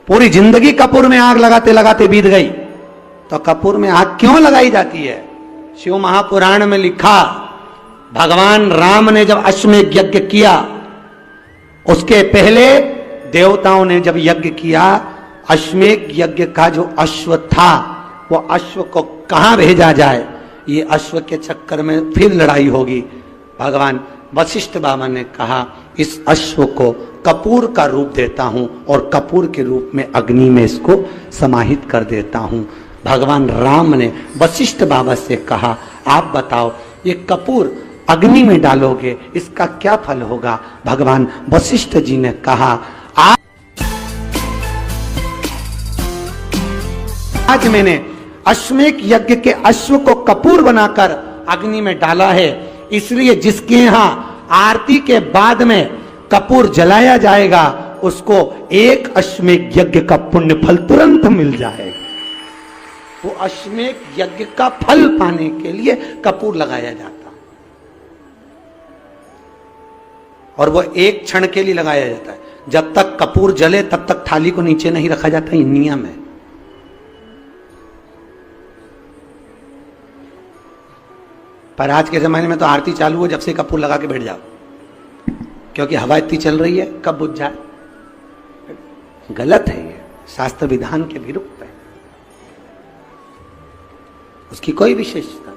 पूरी जिंदगी कपूर में आग लगाते लगाते बीत गई, तो कपूर में आग क्यों लगाई जाती है? शिव महापुराण में लिखा, भगवान राम ने जब अश्वमेध यज्ञ किया, उसके पहले देवताओं ने जब यज्ञ किया, अश्वमेध यज्ञ का जो अश्व था, वो अश्व को कहां भेजा जाए, ये अश्व के चक्कर में फिर लड़ाई होगी। भगवान वशिष्ठ बाबा ने कहा, इस अश्व को कपूर का रूप देता हूं और कपूर के रूप में अग्नि में इसको समाहित कर देता हूं। भगवान राम ने वशिष्ठ बाबा से कहा, आप बताओ, ये कपूर अग्नि में डालोगे, इसका क्या फल होगा? भगवान वशिष्ठ जी ने कहा, आज मैंने अश्वमेध यज्ञ के अश्व को कपूर बनाकर अग्नि में डाला है, इसलिए जिसके यहां आरती के बाद में कपूर जलाया जाएगा, उसको एक अश्वमेध यज्ञ का पुण्य फल तुरंत मिल जाएगा। वो अश्वमेध यज्ञ का फल पाने के लिए कपूर लगाया जाता, और वो एक क्षण के लिए लगाया जाता है। जब तक कपूर जले तब तक थाली को नीचे नहीं रखा जाता, ये नियम है। पर आज के जमाने में तो आरती चालू हो, जब से कपूर लगा के बैठ जाओ, क्योंकि हवा इतनी चल रही है, कब बुझ जाए। गलत है, ये शास्त्र विधान के विरुद्ध है, उसकी कोई विशेषता।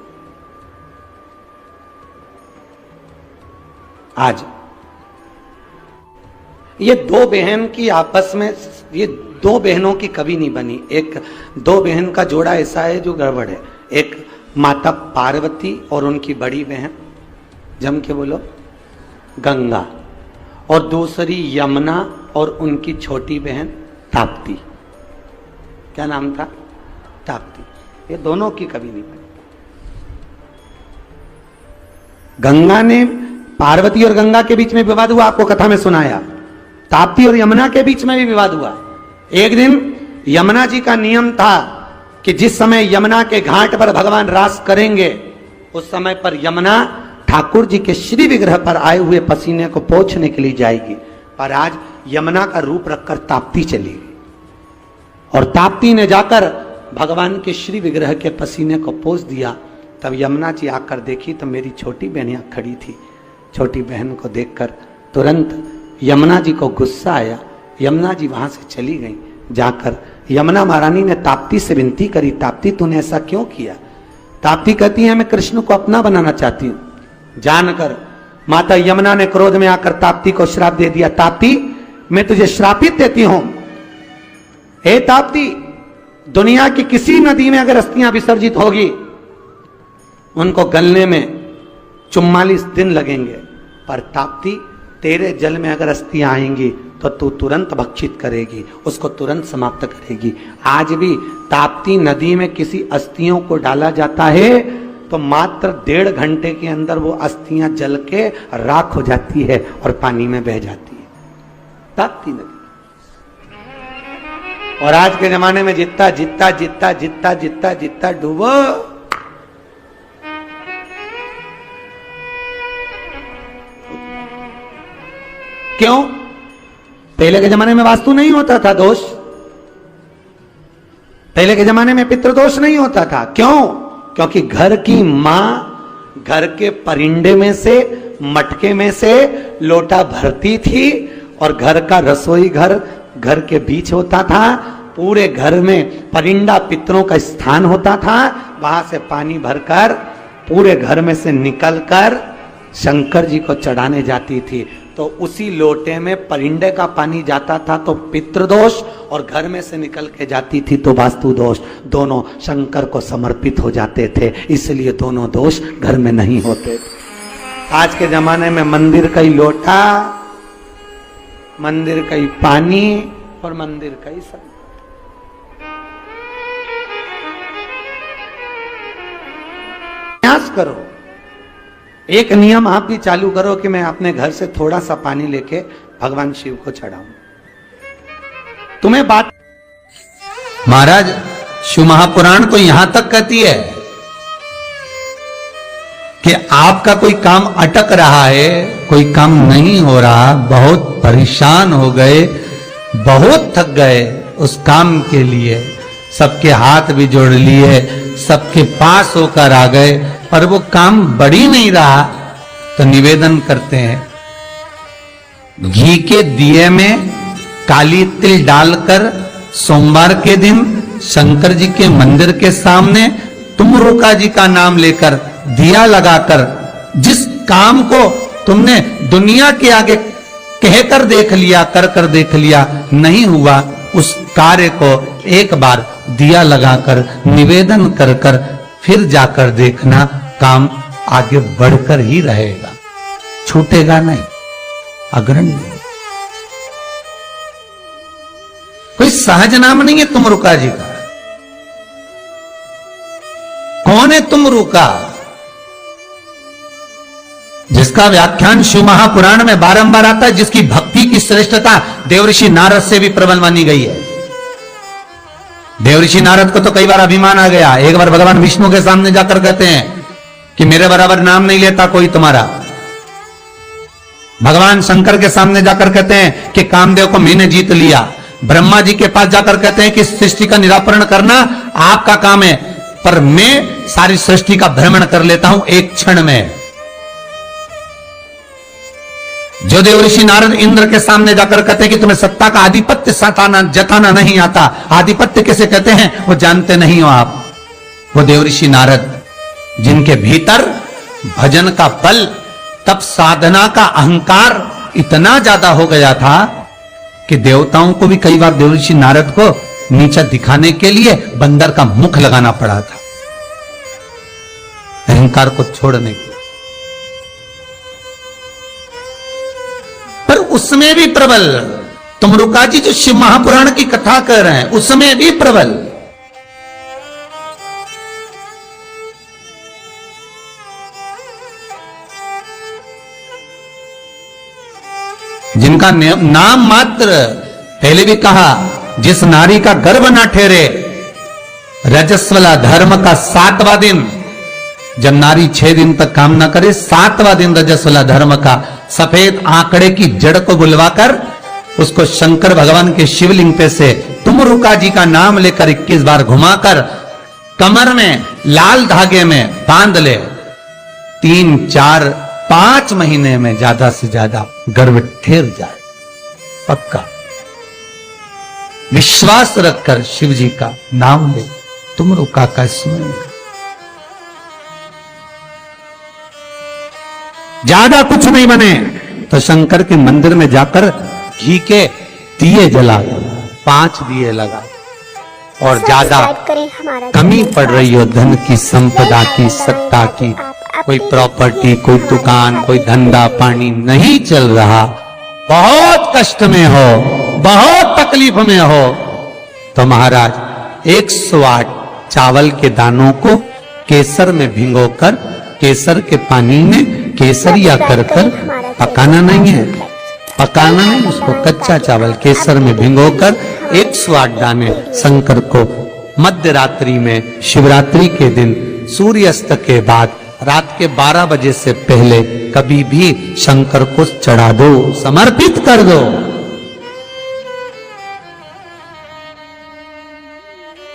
आज ये दो बहन की आपस में, ये दो बहनों की कभी नहीं बनी। एक दो बहन का जोड़ा ऐसा है जो गड़बड़ है। एक माता पार्वती और उनकी बड़ी बहन, जम के बोलो, गंगा, और दूसरी यमुना और उनकी छोटी बहन ताप्ती। क्या नाम था? ताप्ती। ये दोनों की कभी नहीं बनी। गंगा ने, पार्वती और गंगा के बीच में विवाद हुआ, आपको कथा में सुनाया। ताप्ती और यमुना के बीच में भी विवाद हुआ। एक दिन यमुना जी का नियम था कि जिस समय यमुना के घाट पर भगवान रास करेंगे, उस समय पर यमुना ठाकुर जी के श्री विग्रह पर आए हुए पसीने को पोंछने के लिए जाएगी। पर आज यमुना का रूप रखकर ताप्ती चली गई, और ताप्ती ने जाकर भगवान के श्री विग्रह के पसीने को पोंछ दिया। तब यमुना जी आकर देखी तो मेरी छोटी बहन यहां खड़ी थी। छोटी बहन को देखकर तुरंत यमुना जी को गुस्सा आया। यमुना जी वहां से चली गई। जाकर यमुना महारानी ने ताप्ती से विनती करी, ताप्ती तूने ऐसा क्यों किया? ताप्ती कहती है, मैं कृष्ण को अपना बनाना चाहती हूं। जानकर माता यमुना ने क्रोध में आकर ताप्ती को श्राप दे दिया। ताप्ती, मैं तुझे श्रापित देती हूं। हे ताप्ती, दुनिया की किसी नदी में अगर अस्थियां विसर्जित होगी, उनको गलने में 44 दिन लगेंगे, पर ताप्ती तेरे जल में अगर अस्थियां आएंगी तो तू तुरंत भक्षित करेगी, उसको तुरंत समाप्त करेगी। आज भी ताप्ती नदी में किसी अस्थियों को डाला जाता है तो मात्र 1.5 घंटे के अंदर वो अस्थियां जल के राख हो जाती है और पानी में बह जाती है, ताप्ती नदी। और आज के जमाने में जितना जितना जितना जितना जितना जितना डूबो, क्यों? पहले के जमाने में वास्तु नहीं होता था दोष, पहले के जमाने में पितृदोष नहीं होता था। क्यों? क्योंकि घर की मां घर के परिंदे में से, मटके में से लोटा भरती थी, और घर का रसोई घर के बीच होता था। पूरे घर में परिंदा पितरों का स्थान होता था। वहां से पानी भरकर पूरे घर में से निकलकर शंकर जी को चढ़ाने जाती थी। तो उसी लोटे में परिंदे का पानी जाता था तो पितृदोष, और घर में से निकल के जाती थी तो वास्तु दोष। दोनों शंकर को समर्पित हो जाते थे, इसलिए दोनों दोष घर में नहीं होते। आज के जमाने में मंदिर का ही लोटा, मंदिर का ही पानी और मंदिर का ही सब। प्रयास करो, एक नियम आप भी चालू करो कि मैं अपने घर से थोड़ा सा पानी लेके भगवान शिव को चढ़ाऊं। तुम्हें बात, महाराज शिव महापुराण तो यहां तक कहती है कि आपका कोई काम अटक रहा है, कोई काम नहीं हो रहा, बहुत परेशान हो गए, बहुत थक गए उस काम के लिए, सबके हाथ भी जोड़ लिए, सबके पास होकर आ गए, पर वो काम बढ़ ही नहीं रहा। तो निवेदन करते हैं, घी के दिए में काली तिल डालकर सोमवार के दिन शंकर जी के मंदिर के सामने तुमरुका जी का नाम लेकर दिया लगाकर, जिस काम को तुमने दुनिया के आगे कहकर देख लिया, कर देख लिया, नहीं हुआ, उस कार्य को एक बार दिया लगाकर निवेदन कर फिर जाकर देखना, काम आगे बढ़कर ही रहेगा, छूटेगा नहीं, अग्रणी। कोई सहज नाम नहीं है तुमरुका जी का। कौन है तुमरुका? जिसका व्याख्यान शिव महापुराण में बारंबार आता है, जिसकी भक्ति की श्रेष्ठता देवऋषि नारद से भी प्रबल मानी गई है। देवऋषि नारद को तो कई बार अभिमान आ गया, एक बार भगवान विष्णु के सामने जाकर कहते हैं कि मेरे बराबर नाम नहीं लेता कोई तुम्हारा। भगवान शंकर के सामने जाकर कहते हैं कि कामदेव को मैंने जीत लिया। ब्रह्मा जी के पास जाकर कहते हैं कि सृष्टि का निराकरण करना आपका काम है, पर मैं सारी सृष्टि का भ्रमण कर लेता हूं एक क्षण में। जो देवऋषि नारद इंद्र के सामने जाकर कहते हैं कि तुम्हें सत्ता का आधिपत्य जताना नहीं आता, आधिपत्य कैसे कहते हैं वो जानते नहीं हो आप। वो देवऋषि नारद जिनके भीतर भजन का बल, तप साधना का अहंकार इतना ज्यादा हो गया था कि देवताओं को भी कई बार देवऋषि नारद को नीचा दिखाने के लिए बंदर का मुख लगाना पड़ा था, अहंकार को छोड़ने के। पर उसमें भी प्रबल तुमरुका जी जो शिव महापुराण की कथा कर रहे हैं, उसमें भी प्रबल। जिनका नाम मात्र, पहले भी कहा, जिस नारी का गर्भ ना ठहरे, रजस्वला धर्म का 7वां दिन, जब नारी 6 दिन तक काम ना करे, 7वां दिन रजस्वला धर्म का, सफेद आंकड़े की जड़ को बुलवाकर उसको शंकर भगवान के शिवलिंग पे से तुमरुका जी का नाम लेकर 21 बार घुमाकर कमर में लाल धागे में बांध ले, 3, 4, 5 महीने में ज्यादा से ज्यादा गर्भ ठहर जाए, पक्का। विश्वास रखकर शिव जी का नाम ले, तुमरुका का स्मरण कर। ज्यादा कुछ नहीं बने तो शंकर के मंदिर में जाकर घी के दिए जला, 5 दिए लगा, और ज्यादा कमी पड़ रही हो धन की, संपदा की, सत्ता की, कोई प्रॉपर्टी, कोई दुकान, कोई धंधा पानी नहीं चल रहा, बहुत कष्ट में हो, बहुत तकलीफ में हो, तो महाराज 108 चावल के दानों को केसर में भिगोकर, केसर के पानी में केसरिया कर पकाना नहीं है, पकाना नहीं, उसको कच्चा चावल केसर में भिगोकर 108 दाने शंकर को मध्य रात्रि में, शिवरात्रि के दिन सूर्यास्त के बाद, रात के 12 बजे से पहले कभी भी शंकर को चढ़ा दो, समर्पित कर दो।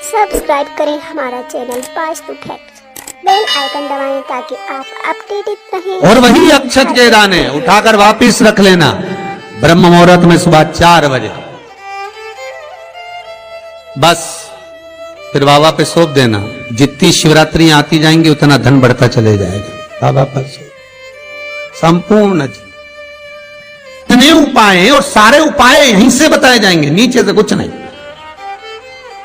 सब्सक्राइब करें हमारा channel Vastu fact, bell icon दबाएं ताकि आप अपडेटेड रहें। और वही अक्षत के दाने उठाकर वापिस रख लेना ब्रह्म मुहूर्त में सुबह 4 बजे, बस फिर बाबा पे सौंप देना। जितनी शिवरात्रि आती जाएंगी उतना धन बढ़ता चले जाएगा, बाबा पर संपूर्ण। इतने उपाय हैं और सारे उपाय यहीं से बताए जाएंगे, नीचे से कुछ नहीं।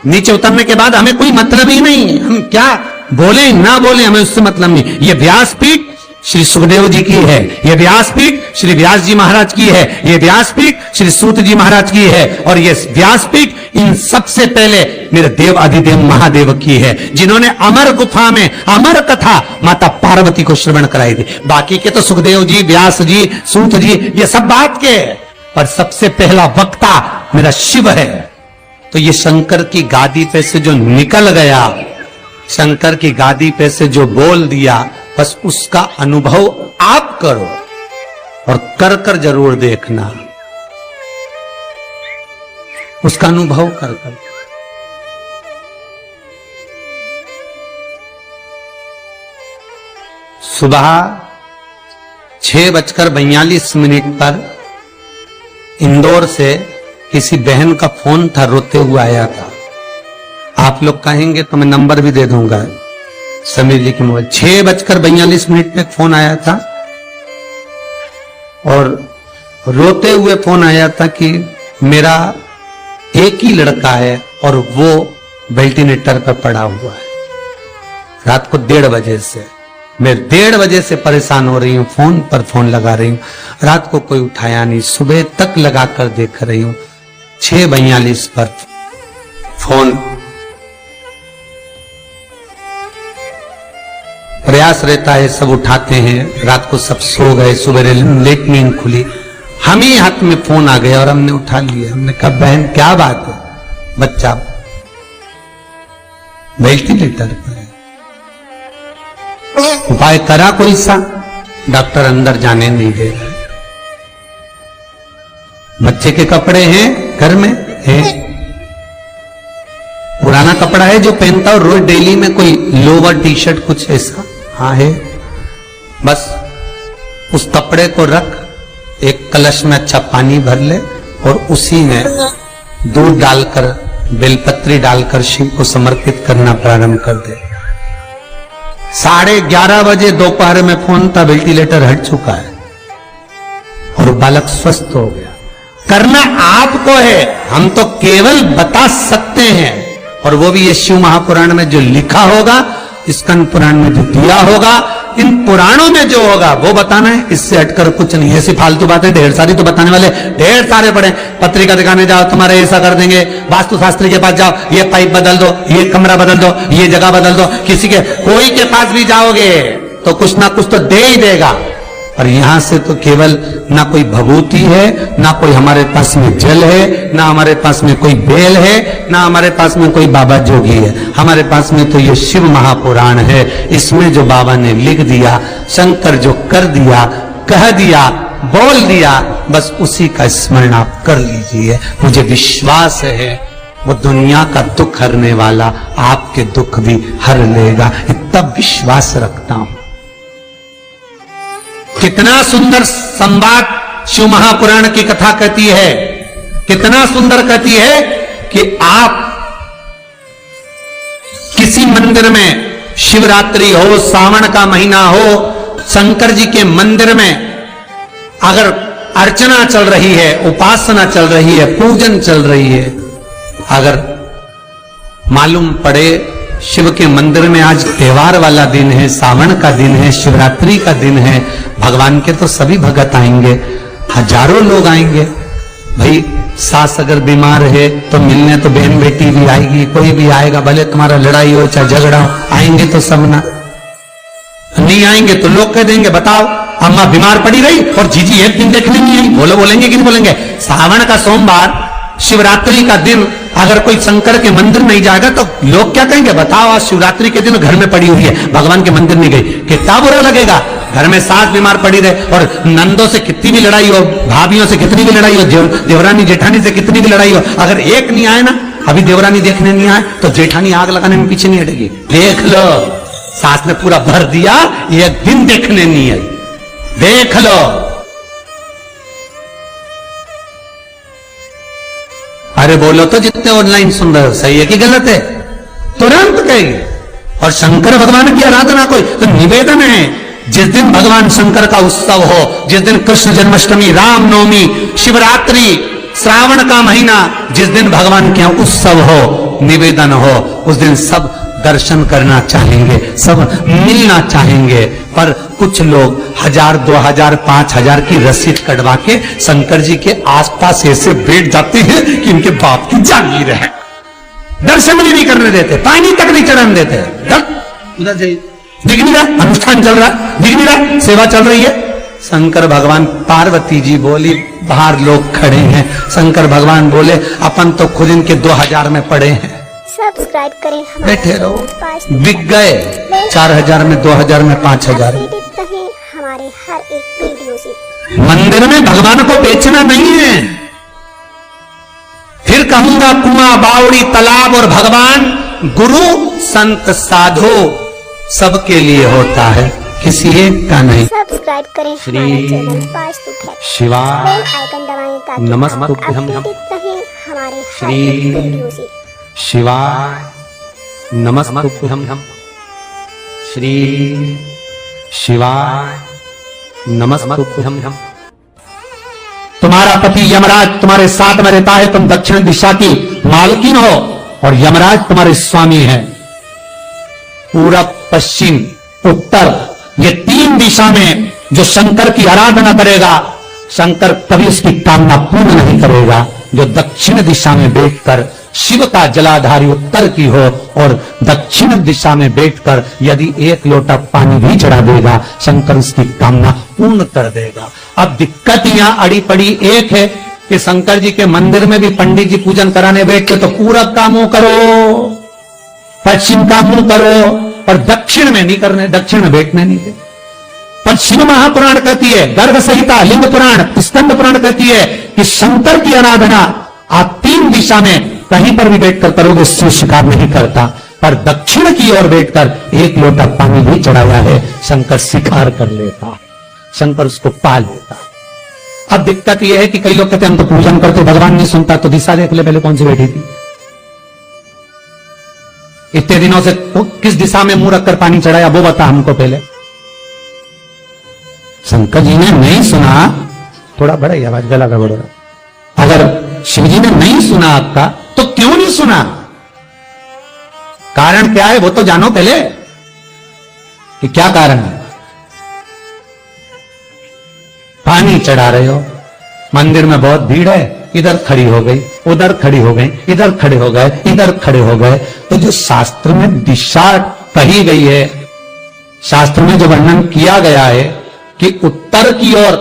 नीचे उतरने के बाद हमें कोई मतलब ही नहीं, हम क्या बोले ना बोले हमें उससे मतलब नहीं। ये व्यासपीठ श्री सुखदेव जी की है, ये व्यासपीठ श्री व्यास जी महाराज की है, ये व्यासपीठ श्री सूत जी महाराज की है, और ये व्यासपीठ इन सबसे पहले मेरे देव अधिदेव महादेव की है, जिन्होंने अमर गुफा में अमर कथा माता पार्वती को श्रवण कराई थी। बाकी के तो सुखदेव जी, व्यास जी, सूत जी, ये सब बात के, पर सबसे पहला वक्ता मेरा शिव है। तो ये शंकर की गादी पे से जो निकल गया, शंकर की गादी पे से जो बोल दिया, बस उसका अनुभव आप करो और कर कर जरूर देखना। उसका अनुभव कर कर। सुबह 6:42 पर इंदौर से किसी बहन का फोन था, रोते हुए आया था। आप लोग कहेंगे तो मैं नंबर भी दे दूंगा समीर जी की मोबाइल। 6:42 पे फोन आया था और रोते हुए फोन आया था कि मेरा एक ही लड़का है और वो वेंटिलेटर पर पड़ा हुआ है। रात को 1:30 बजे से मैं 1:30 बजे से परेशान हो रही हूँ, फोन पर फोन लगा रही हूँ, रात को कोई उठाया नहीं, सुबह तक लगाकर देख रही हूँ। 6:42 पर फोन। प्रयास रहता है सब उठाते हैं, रात को सब सो गए, सुबह लेट नींद खुली, हम ही हाथ में फोन आ गया और हमने उठा लिया। हमने कहा बहन क्या बात है? बच्चा वेंटिलेटर पर है, उपाय करा कोई सा? डॉक्टर अंदर जाने नहीं दे रहे। बच्चे के कपड़े हैं घर में है, पुराना कपड़ा है जो पहनता हो रोज डेली में, कोई लोवर टी शर्ट कुछ ऐसा, हाँ है। बस उस कपड़े को रख, एक कलश में अच्छा पानी भर ले और उसी में दूध डालकर, बेलपत्री डालकर शिव को समर्पित करना प्रारंभ कर दे। 11:30 बजे दोपहर में फोन था, वेंटिलेटर हट चुका है और बालक स्वस्थ हो गया। करना आपको है, हम तो केवल बता सकते हैं, और वो भी ये शिव महापुराण में जो लिखा होगा, स्कंद पुराण में जो दिया होगा, इन पुराणों में जो होगा वो बताना है, इससे हटकर कुछ नहीं। ऐसी फालतू बातें ढेर सारी तो बताने वाले ढेर सारे पड़े। पत्रिका दिखाने जाओ, तुम्हारे ऐसा कर देंगे, वास्तुशास्त्री के पास जाओ, ये पाइप बदल दो, ये कमरा बदल दो, ये जगह बदल दो, किसी के कोई के पास भी जाओगे तो कुछ ना कुछ तो दे ही देगा। और यहां से तो केवल ना कोई भभूति है, ना कोई हमारे पास में जल है, ना हमारे पास में कोई बेल है, ना हमारे पास में कोई बाबा जोगी है। हमारे पास में तो ये शिव महापुराण है। इसमें जो बाबा ने लिख दिया, शंकर जो कर दिया, कह दिया, बोल दिया, बस उसी का स्मरण आप कर लीजिए। मुझे विश्वास है वो दुनिया का दुख हरने वाला आपके दुख भी हर लेगा, इतना विश्वास रखता हूं। कितना सुंदर संवाद शिव महापुराण की कथा कहती है, कितना सुंदर कहती है कि आप किसी मंदिर में, शिवरात्रि हो, सावन का महीना हो, शंकर जी के मंदिर में अगर अर्चना चल रही है, उपासना चल रही है, पूजन चल रही है, अगर मालूम पड़े शिव के मंदिर में आज त्योहार वाला दिन है, सावन का दिन है, शिवरात्रि का दिन है, भगवान के तो सभी भगत आएंगे, हजारों लोग आएंगे। भाई सास अगर बीमार है तो मिलने तो बहन बेटी भी आएगी, कोई भी आएगा, भले तुम्हारा लड़ाई हो चाहे झगड़ा हो, आएंगे तो सब ना। नहीं आएंगे तो लोग कह देंगे बताओ अम्मा बीमार पड़ी रही और जीजी एक दिन देखने नहीं आई, बोलेंगे कि नहीं बोलेंगे? सावन का सोमवार, शिवरात्रि का दिन अगर कोई शंकर के मंदिर नहीं जाएगा तो लोग क्या कहेंगे? बताओ आज शिवरात्रि के दिन घर में पड़ी हुई है, भगवान के मंदिर नहीं गई, कितना बुरा लगेगा। घर में सास बीमार पड़ी रहे और नंदों से कितनी भी लड़ाई हो, भाभियों से कितनी भी लड़ाई हो, देवरानी जेठानी से कितनी भी लड़ाई हो, अगर एक नहीं आए ना, अभी देवरानी देखने नहीं आए तो जेठानी आग लगाने में पीछे नहीं हटेगी। देख लो, सास ने पूरा भर दिया, एक दिन देखने नहीं आई, देख लो। अरे बोलो तो जितने ऑनलाइन सुन रहे हो, सही है कि गलत है? तुरंत कहिए। और शंकर भगवान की आराधना कोई तो निवेदन है, जिस दिन भगवान शंकर का उत्सव हो, जिस दिन कृष्ण जन्माष्टमी, रामनवमी, शिवरात्रि, श्रावण का महीना, जिस दिन भगवान के उत्सव हो, निवेदन हो, उस दिन सब दर्शन करना चाहेंगे, सब मिलना चाहेंगे। पर कुछ लोग 1000, 2000, 5000 की रसीद कटवा के शंकर जी के आसपास ऐसे बैठ जाते हैं कि इनके बाप की जागीर है, दर्शन भी नहीं करने देते, पानी तक नहीं चढ़ाने देते। उधर जाइए, दिख नहीं रहा, अनुष्ठान चल रहा, दिख नहीं रहा, सेवा चल रही है। शंकर भगवान, पार्वती जी बोली बाहर लोग खड़े हैं, शंकर भगवान बोले अपन तो खुद इनके 2000 में पड़े हैं, सब्सक्राइब करें, बैठे रहो, बिक गए 4000 में, 2000 में, 5000 में। हमारे हर एक वीडियो से मंदिर में भगवान को बेचना नहीं है, फिर कहूंगा कुआं, बावड़ी, तालाब और भगवान, गुरु, संत, साधु सबके लिए होता है, किसी एक का नहीं। सब्सक्राइब करें हमारा चैनल वास्तु फैक्ट। शिवाय बेल आइकन दबाएं ताकि नमस्तुभ्यं। आप अपडेट रहें हमारे श्री हर वीडियो से। शिवाय नमस्तुभ्यं। श्री शिवाय नमस्तुभ्यं। तुम्हारा पति यमराज तुम्हारे साथ में रहता है, तुम दक्षिण दिशा की मालकिन हो और यमराज तुम्हारे स्वामी है। पूरब, पश्चिम, उत्तर, ये 3 दिशा में जो शंकर की आराधना करेगा, शंकर कभी उसकी कामना पूर्ण नहीं करेगा। जो दक्षिण दिशा में बैठकर शिव का जलाधारी उत्तर की हो और दक्षिण दिशा में बैठकर यदि 1 लोटा पानी भी चढ़ा देगा, शंकर उसकी कामना पूर्ण कर देगा। अब दिक्कत यहां अड़ी पड़ी एक है कि शंकर जी के मंदिर में भी पंडित जी पूजन कराने बैठते तो पूरब का मुंह करो, पश्चिम का मुंह करो, और दक्षिण में नहीं करने, दक्षिण में बैठने नहीं दे। पर शिव महापुराण कहती है, गर्भ संहिता, लिंग पुराण, स्कंद पुराण कहती है कि शंकर की आराधना आप 3 दिशा में कहीं पर भी बैठकर करोगे, शिव स्वीकार नहीं करता। पर दक्षिण की ओर बैठकर 1 लोटा पानी भी चढ़ाया है, शंकर स्वीकार कर लेता, शंकर उसको पा लेता। अब दिक्कत यह है कि कई लोग कहते हैं हम तो पूजन करते, भगवान नहीं सुनता, तो दिशा देख ले पहले कौन सी बैठी थी इतने दिनों से, तो किस दिशा में मुंह रखकर पानी चढ़ाया वो बता हमको पहले। शंकर जी ने नहीं सुना, थोड़ा बड़ा ही आवाज, गला गड़बड़। अगर शिव जी ने नहीं सुना आपका, तो क्यों नहीं सुना? कारण क्या है वो तो जानो पहले कि क्या कारण है। पानी चढ़ा रहे हो, मंदिर में बहुत भीड़ है, इधर खड़ी हो गई, उधर खड़ी हो गई, इधर खड़े हो गए, इधर खड़े हो गए। तो जो शास्त्र में दिशा कही गई है, शास्त्र में जो वर्णन किया गया है कि उत्तर की ओर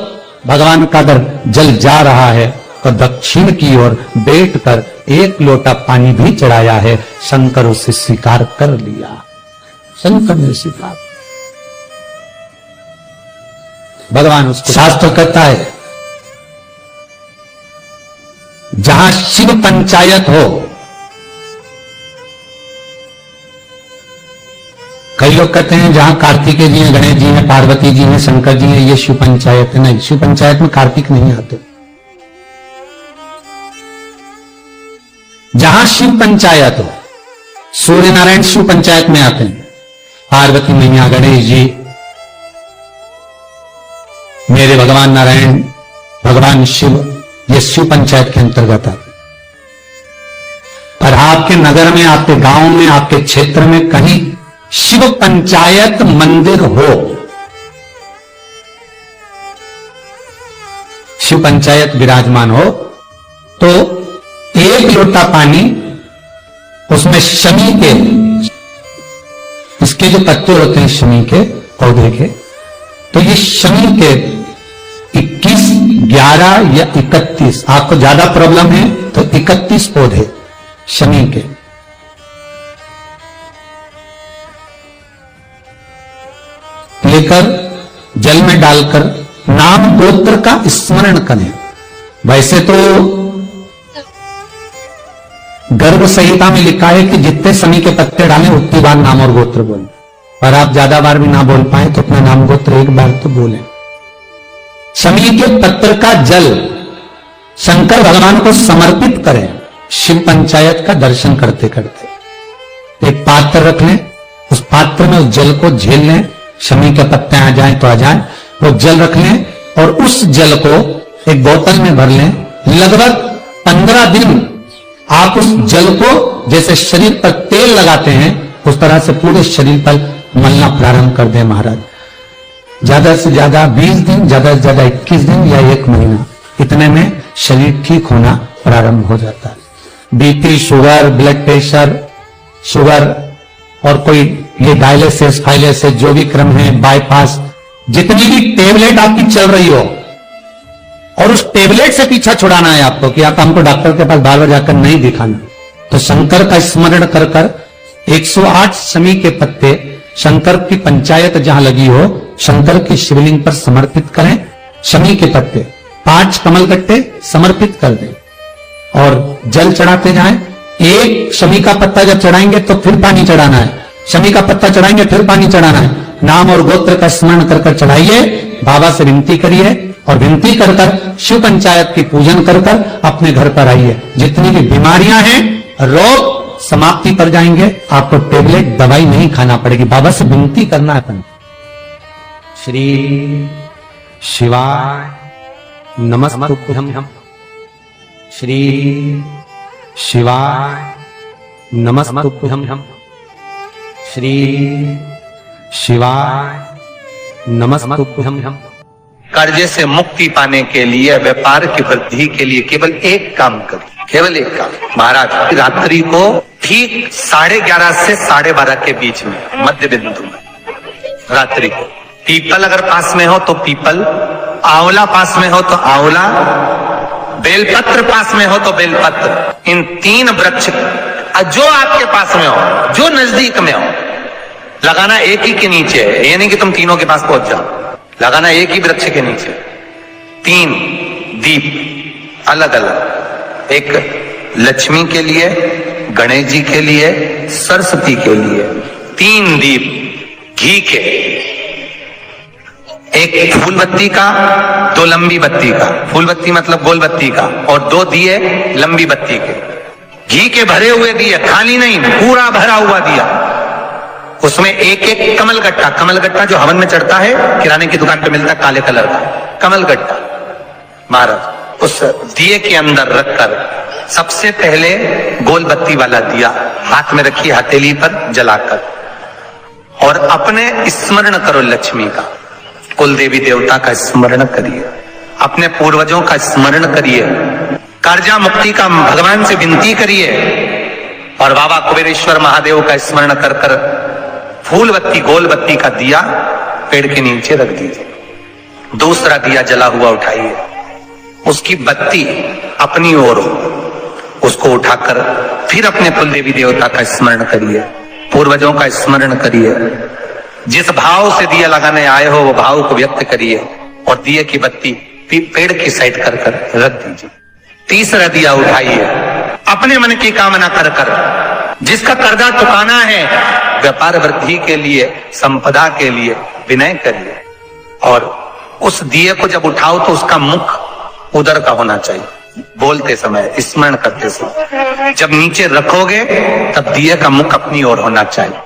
भगवान का अगर जल जा रहा है तो दक्षिण की ओर बैठकर 1 लोटा पानी भी चढ़ाया है, शंकर उसे स्वीकार कर लिया, शंकर ने स्वीकार। भगवान उसको, शास्त्र कहता है जहां शिव पंचायत हो, कई लोग कहते हैं जहां कार्तिकेय जी हैं, गणेश जी हैं, पार्वती जी हैं, शंकर जी हैं, ये शिव पंचायत है। नहीं, शिव पंचायत में कार्तिक नहीं आते। जहां शिव पंचायत हो, सूर्य नारायण शिव पंचायत में आते हैं, पार्वती मैया, गणेश जी, मेरे भगवान नारायण, भगवान शिव, ये शिव पंचायत के अंतर्गत आते। पर आपके नगर में, आपके गांव में, आपके क्षेत्र में कहीं शिव पंचायत मंदिर हो, शिव पंचायत विराजमान हो, तो 1 लोटा पानी उसमें शमी के, इसके जो पत्ते होते हैं शमी के पौधे के, तो ये शमी के 21, 11 या 31, आपको ज्यादा प्रॉब्लम है तो 31 पौधे शमी के लेकर जल में डालकर नाम गोत्र का स्मरण करें। वैसे तो गर्भ संहिता में लिखा है कि जितने शमी के पत्ते डालें उतनी बार नाम और गोत्र बोलें, पर आप ज्यादा बार भी ना बोल पाए तो अपना नाम गोत्र 1 बार तो बोलें। शमी के पत्र का जल शंकर भगवान को समर्पित करें, शिव पंचायत का दर्शन करते करते। एक पात्र रख लें, उस पात्र में उस जल को झेल लें, शमी के पत्ते आ जाएं तो आ जाएं, वो जल रख लें और उस जल को एक बोतल में भर लें। लगभग 15 दिन आप उस जल को जैसे शरीर पर तेल लगाते हैं उस तरह से पूरे शरीर पर मलना प्रारंभ कर दें महाराज। ज्यादा से ज्यादा 20 दिन, ज्यादा से ज्यादा 21 दिन या 1 महीना, इतने में शरीर ठीक होना प्रारंभ हो जाता है। BP, sugar, blood pressure, sugar और कोई ये डायलिसिस, फाइलिसिस जो भी क्रम है, बाईपास, जितनी भी टेबलेट आपकी चल रही हो और उस टेबलेट से पीछा छुड़ाना है आपको कि आप हमको डॉक्टर के पास बार बार जाकर नहीं दिखाना, तो शंकर का स्मरण कर कर 108 शमी के पत्ते शंकर की पंचायत जहां लगी हो शंकर के शिवलिंग पर समर्पित करें। शमी के पत्ते 5 कमल कट्टे समर्पित कर दें। और जल चढ़ाते जाएं। एक शमी का पत्ता जब चढ़ाएंगे तो फिर पानी चढ़ाना है, शमी का पत्ता चढ़ाएंगे फिर पानी चढ़ाना है। नाम और गोत्र का स्मरण कर कर चढ़ाइए, बाबा से विनती करिए और विनती कर कर शिव पंचायत की पूजन कर कर अपने घर पर आइए। जितनी भी बीमारियां हैं, रोग समाप्ति पर जाएंगे, आपको टेबलेट दवाई नहीं खाना पड़ेगी। बाबा से विनती करना है अपन। श्री शिवाय नमस्तुभ्यं, श्री शिवाय नमस्तुभ्यं, श्री शिवाय नमस्तुभ्यं। कर्जे से मुक्ति पाने के लिए, व्यापार की वृद्धि के लिए केवल एक काम करिए, केवल एक काम। महाराज रात्रि को ठीक 11:30 से 12:30 के बीच में, मध्य बिंदु में रात्रि को, पीपल अगर पास में हो तो पीपल, आंवला पास में हो तो आंवला, बेलपत्र पास में हो तो बेलपत्र, इन 3 वृक्ष जो आपके पास में हो, जो नजदीक में हो, लगाना एक ही के नीचे। ये नहीं कि तुम तीनों के पास पहुंच जाओ, लगाना एक ही वृक्ष के नीचे। 3 दीप अलग अलग, एक लक्ष्मी के लिए, गणेश जी के लिए, सरस्वती के लिए। 3 दीप घी के, एक फूल बत्ती का, 2 लंबी बत्ती का, फूल बत्ती मतलब गोल बत्ती का, और 2 दिए लंबी बत्ती के, घी के भरे हुए दिए, खाली नहीं, पूरा भरा हुआ दिया। उसमें एक एक कमलगट्टा, कमलगट्टा जो हवन में चढ़ता है, किराने की दुकान पे मिलता है काले कलर का कमलगट्टा, महाराज उस दिए के अंदर रखकर सबसे पहले गोल बत्ती वाला दिया हाथ में रखिए, हथेली पर जलाकर, और अपने स्मरण करो लक्ष्मी का, कुल देवी देवता का स्मरण करिए, अपने पूर्वजों का स्मरण करिए, कर्जा मुक्ति का भगवान से विनती करिए, और बाबा कुबेरेश्वर महादेव का स्मरण कर कर फूल बत्ती, गोल बत्ती का दिया पेड़ के नीचे रख दीजिए। दूसरा दिया जला हुआ उठाइए, उसकी बत्ती अपनी ओर हो, उसको उठाकर फिर अपने कुल देवी देवता का स्मरण करिए, पूर्वजों का स्मरण करिए, जिस भाव से दिया लगाने आए हो वो भाव को व्यक्त करिए, और दिए की बत्ती पेड़ की साइड कर कर रख दीजिए। तीसरा दिया उठाइए, अपने मन की कामना कर कर, जिसका कर्जा चुकाना है, व्यापार वृद्धि के लिए, संपदा के लिए विनय करिए, और उस दिए को जब उठाओ तो उसका मुख उधर का होना चाहिए, बोलते समय, स्मरण करते समय। जब नीचे रखोगे तब दिए का मुख अपनी ओर होना चाहिए।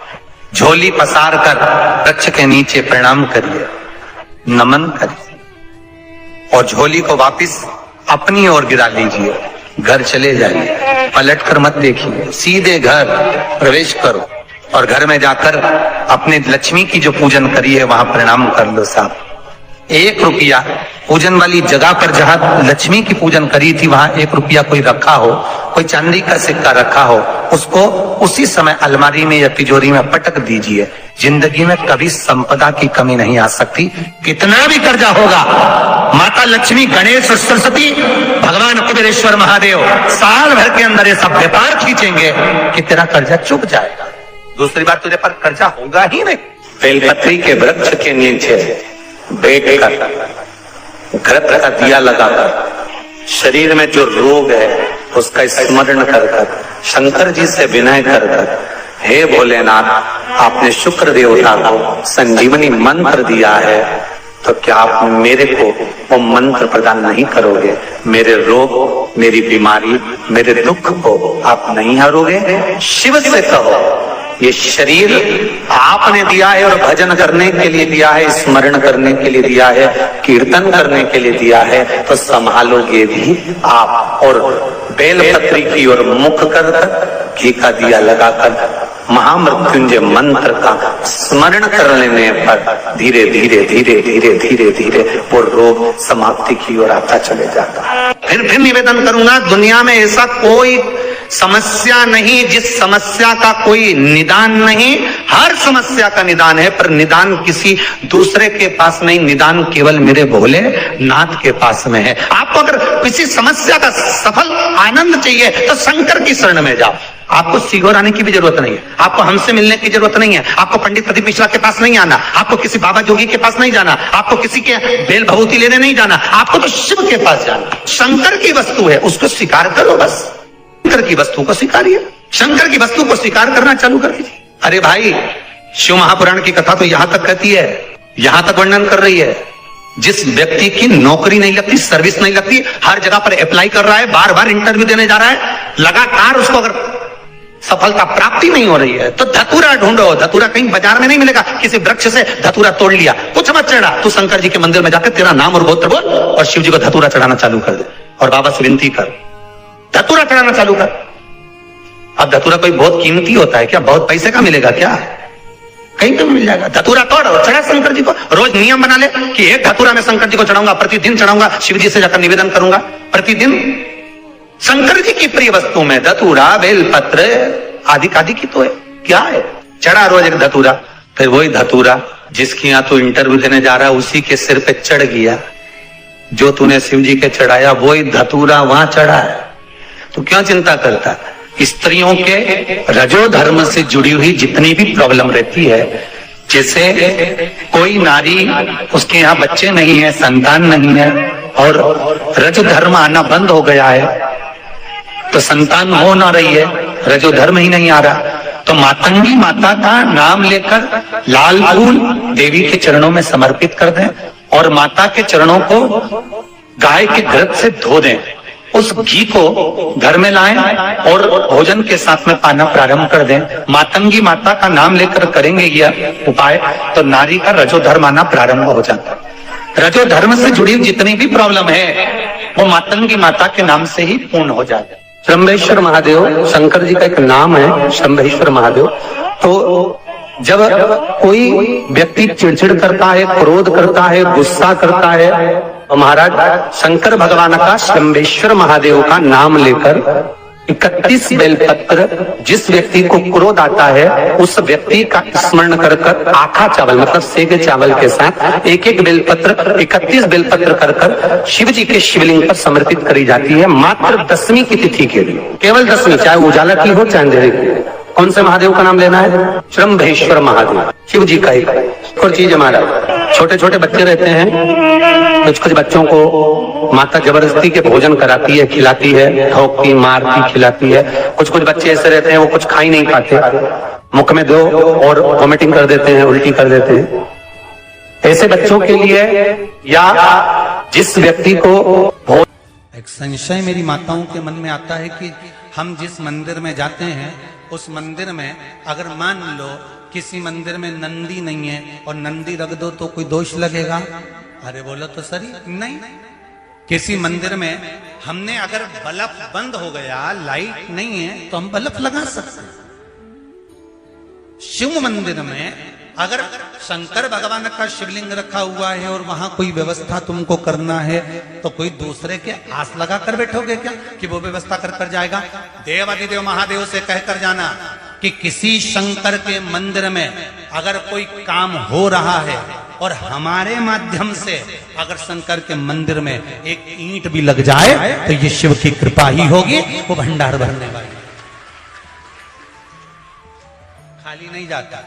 झोली पसार कर वृक्ष के नीचे प्रणाम करिए, नमन करिए, और झोली को वापिस अपनी ओर गिरा लीजिए, घर चले जाइए, पलट कर मत देखिए, सीधे घर प्रवेश करो, और घर में जाकर अपने लक्ष्मी की जो पूजन करी है वहां प्रणाम कर लो साहब। 1 रुपया पूजन वाली जगह पर जहां लक्ष्मी की पूजन करी थी वहां 1 रुपया कोई रखा हो, कोई चांदी का सिक्का रखा हो, उसको उसी समय अलमारी में या तिजोरी में पटक दीजिए। जिंदगी में कभी संपदा की कमी नहीं आ सकती, कितना भी कर्जा होगा, माता लक्ष्मी, गणेश और सरस्वती, भगवान कुबेरेश्वर महादेव साल भर के अंदर ये सब व्यापार खींचेंगे कि तेरा कर्जा चुक जाएगा। दूसरी बात, तुझे पर कर्जा होगा ही नहीं। बेलपत्री के वृक्ष के नीचे बैठ कर घृत का दिया लगाकर शरीर में जो रोग है उसका स्मरण कर कर, शंकर जी से विनय कर कर, हे भोलेनाथ, आपने शुक्र देवता को संजीवनी मंत्र दिया है, तो क्या आप मेरे को वो मंत्र प्रदान नहीं करोगे? मेरे रोग, मेरी बीमारी, मेरे दुख को आप नहीं हरोगे? शिव से कहो, ये शरीर आपने दिया है और भजन करने के लिए दिया है, स्मरण करने के लिए दिया है, कीर्तन करने के लिए दिया है, तो संभालोगे भी आप। और बेलपत्री की ओर मुख कर घी का दिया लगाकर महामृत्युंजय मंत्र का स्मरण कर लेने पर धीरे धीरे धीरे धीरे धीरे धीरे वो रोग समाप्ति की ओर आता चले जाता है। फिर निवेदन करूंगा, दुनिया में ऐसा कोई समस्या नहीं, जिस समस्या का कोई निदान नहीं, हर समस्या का निदान है, पर निदान किसी दूसरे के पास नहीं, निदान केवल मेरे भोले नाथ के पास में है। आपको अगर किसी समस्या का सफल आनंद चाहिए तो शंकर की शरण में जाओ। आपको सीहोर आने की भी जरूरत नहीं है, आपको हमसे मिलने की जरूरत नहीं है, आपको पंडित प्रदीप मिश्रा के पास नहीं आना, आपको किसी बाबा जोगी के पास नहीं जाना, आपको किसी के बेल भभूति लेने नहीं जाना, आपको तो शिव के पास जाना। शंकर की वस्तु है, उसको स्वीकार करो बस। शंकर की वस्तु को स्वीकारिए, शंकर की वस्तु को स्वीकार करना चालू कर दीजिए। अरे भाई, शिव महापुराण की कथा तो यहां तक कहती है, यहां तक वर्णन कर रही है, जिस व्यक्ति की नौकरी नहीं लगती, सर्विस नहीं लगती, हर जगह पर अप्लाई कर रहा है, बार बार इंटरव्यू देने जा रहा है, लगातार उसको अगर सफलता प्राप्ति नहीं हो रही है तो धतूरा ढूंढो। धतूरा कहीं बाजार में नहीं मिलेगा, किसी वृक्ष से धतूरा तोड़ लिया, कुछ मत चढ़ा, तू शंकर जी के मंदिर में जाकर तेरा नाम और गोत्र बोल और शिव जी को धतूरा चढ़ाना चालू कर दे और बाबा से विनती कर, धतूरा चढ़ाना चालू कर। अब धतूरा कोई बहुत कीमती होता है क्या? बहुत पैसे का मिलेगा क्या? कहीं पे मिल जाएगा। धतूरा तोड़ और चढ़ा शंकर जी को। रोज नियम बना ले कि एक धतूरा मैं शंकर जी को चढ़ाऊंगा, प्रतिदिन चढ़ाऊंगा, शिव जी से जाकर निवेदन करूंगा प्रतिदिन। शंकर जी की प्रिय वस्तु में धतूरा, बेलपत्र आदि आदि की तो है, क्या है? चढ़ा रोज एक धतूरा, फिर वही धतूरा जिसकी यहां तू इंटरव्यू देने जा रहा है उसी के सिर पे चढ़ गया, जो तूने शिव जी के चढ़ाया वही धतूरा वहां चढ़ा है, तो क्या चिंता करता? स्त्रियों के रजो धर्म से जुड़ी हुई जितनी भी प्रॉब्लम रहती है, जैसे कोई नारी उसके यहाँ बच्चे नहीं है, संतान नहीं है और रजो धर्म आना बंद हो गया है, तो संतान हो ना रही है, रजो धर्म ही नहीं आ रहा, तो मातंगी माता का नाम लेकर लाल फूल देवी के चरणों में समर्पित कर दें और माता के चरणों को गाय के घृत से धो दें, उस घी को घर में लाएं और भोजन के साथ में पाना प्रारंभ कर दें। मातंगी माता का नाम लेकर करेंगे यह उपाय तो नारी का रजो धर्म आना प्रारंभ हो जाता है। रजो धर्म से जुड़ी जितनी भी प्रॉब्लम है वो मातंगी माता के नाम से ही पूर्ण हो जाएगा। शंभेश्वर महादेव शंकर जी का एक नाम है, शंभेश्वर महादेव। तो जब कोई व्यक्ति चिड़चिड़ करता है, क्रोध करता है, गुस्सा करता है, तो महाराज शंकर भगवान का शंभेश्वर महादेव का नाम लेकर 31 बेलपत्र, जिस व्यक्ति को क्रोध आता है उस व्यक्ति का स्मरण कर कर आखा चावल मतलब सेगे चावल के साथ एक एक बेलपत्र 31 बेलपत्र कर कर शिव जी के शिवलिंग पर समर्पित करी जाती है, मात्र 10वीं की तिथि के लिए, केवल 10वीं, चाहे उजाला की हो चाहे अंधेरे की। कौन से महादेव का नाम लेना है? शंभेश्वर महादेव, शिव जी का एक और चीज हमारा। छोटे छोटे बच्चे रहते हैं, कुछ बच्चों को माता जबरदस्ती के भोजन कराती है, खिलाती है, ठोकती, मारती, खिलाती है। कुछ बच्चे ऐसे रहते हैं वो कुछ खा ही नहीं पाते, मुख में दो और वॉमिटिंग कर देते हैं, उल्टी कर देते हैं। ऐसे बच्चों के लिए या जिस व्यक्ति को एक संशय मेरी माताओं के मन में आता है कि हम जिस मंदिर में जाते हैं उस मंदिर में अगर मान लो किसी मंदिर में नंदी नहीं है और नंदी रख दो तो कोई दोष लगेगा? अरे बोलो तो सही नहीं। किसी मंदिर में हमने अगर बल्ब बंद हो गया, लाइट नहीं है तो हम बल्ब लगा सकते हैं। शिव मंदिर में अगर शंकर भगवान का शिवलिंग रखा हुआ है और वहां कोई व्यवस्था तुमको करना है तो कोई दूसरे के आस लगा कर बैठोगे क्या कि वो व्यवस्था कर कर जाएगा? देवाधिदेव महादेव से कहकर जाना कि किसी शंकर के मंदिर में अगर कोई काम हो रहा है और हमारे माध्यम से अगर शंकर के मंदिर में एक ईंट भी लग जाए तो ये शिव की कृपा ही होगी, वो भंडार भरने वाली, खाली नहीं जाता।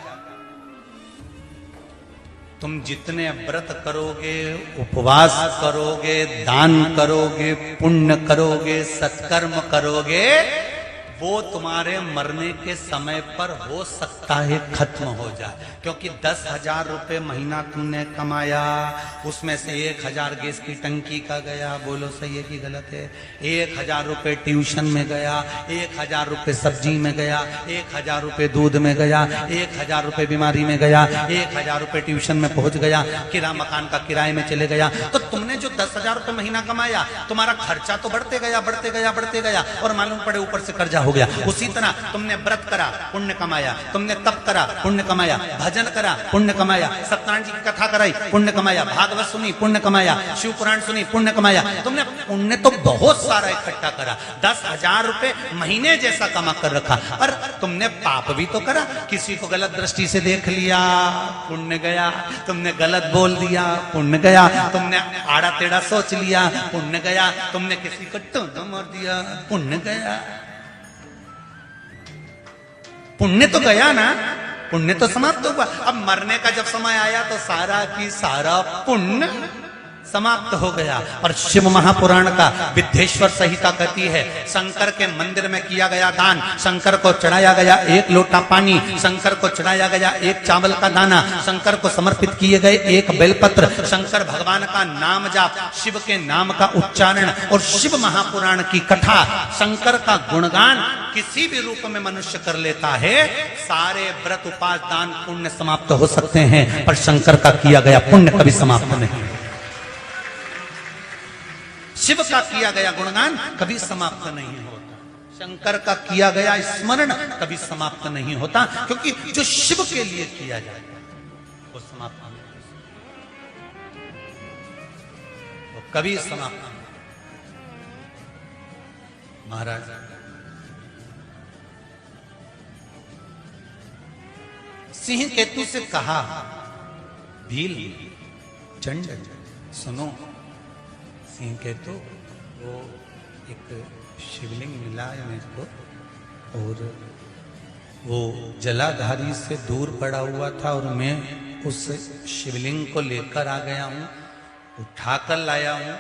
तुम जितने व्रत करोगे, उपवास करोगे, दान करोगे, पुण्य करोगे, सत्कर्म करोगे, वो तुम्हारे मरने के समय पर हो सकता है खत्म हो जाए, क्योंकि 10,000 रुपए महीना तुमने कमाया, उसमें से 1,000 गैस की टंकी का गया, बोलो सही है कि गलत है? 1,000 रुपए ट्यूशन में गया, 1,000 रुपए सब्जी में गया, 1,000 रुपए दूध में गया, 1,000 रुपए बीमारी में गया, 1,000 रुपए ट्यूशन में पहुंच गया, किराया मकान का किराए में चले गया। तो तुमने जो 10,000 रुपए महीना कमाया, तुम्हारा खर्चा तो बढ़ते गया, बढ़ते गया, बढ़ते गया, और मालूम पड़े ऊपर से कर्जा हो गया। उसी तरह तुमने व्रत करा, पुण्य कमाया, तुमने तप करा, पुण्य कमाया, भजन करा, पुण्य कमाया, सत्यनारायण जी की कथा कराई, पुण्य कमाया, भागवत सुनी, पुण्य कमाया, शिव पुराण सुनी, पुण्य कमाया। तुमने पुण्य तो बहुत सारा इकट्ठा करा, 10,000 रुपए महीने जैसा कमा कर रखा, और तुमने पाप भी तो करा। किसी को गलत दृष्टि से देख लिया, पुण्य गया। तुमने गलत बोल दिया, पुण्य गया। तुमने आड़ा टेढ़ा सोच लिया, पुण्य गया। तुमने किसी को टोना मार दिया, पुण्य गया। पुण्य तो गया ना, पुण्य तो समाप्त हुआ। अब मरने का जब समय आया तो सारा की सारा पुण्य समाप्त हो गया। और शिव महापुराण का विद्येश्वर संहिता कहती है, शंकर के मंदिर में किया गया दान, शंकर को चढ़ाया गया 1 लोटा पानी, शंकर को चढ़ाया गया 1 चावल का दाना, शंकर को समर्पित किए गए 1 बेलपत्र, शंकर भगवान का नाम जाप, शिव के नाम का उच्चारण और शिव महापुराण की कथा, शंकर का गुणगान किसी भी रूप में मनुष्य कर लेता है, सारे व्रत उपास दान पुण्य समाप्त हो सकते हैं, पर शंकर का किया गया पुण्य कभी समाप्त नहीं। शिव का किया गया गुणगान कभी समाप्त नहीं होता, शंकर का किया गया स्मरण कभी समाप्त नहीं होता, क्योंकि जो शिव के लिए किया जाता है वो समाप्त नहीं होता, वो कभी समाप्त नहीं। महाराज सिंह केतु से कहा, भील चंड सुनो, सिंह केतु वो एक शिवलिंग मिला है मेरे को, और वो जलाधारी से दूर पड़ा हुआ था, और मैं उस शिवलिंग को लेकर आ गया हूँ, उठाकर लाया हूँ।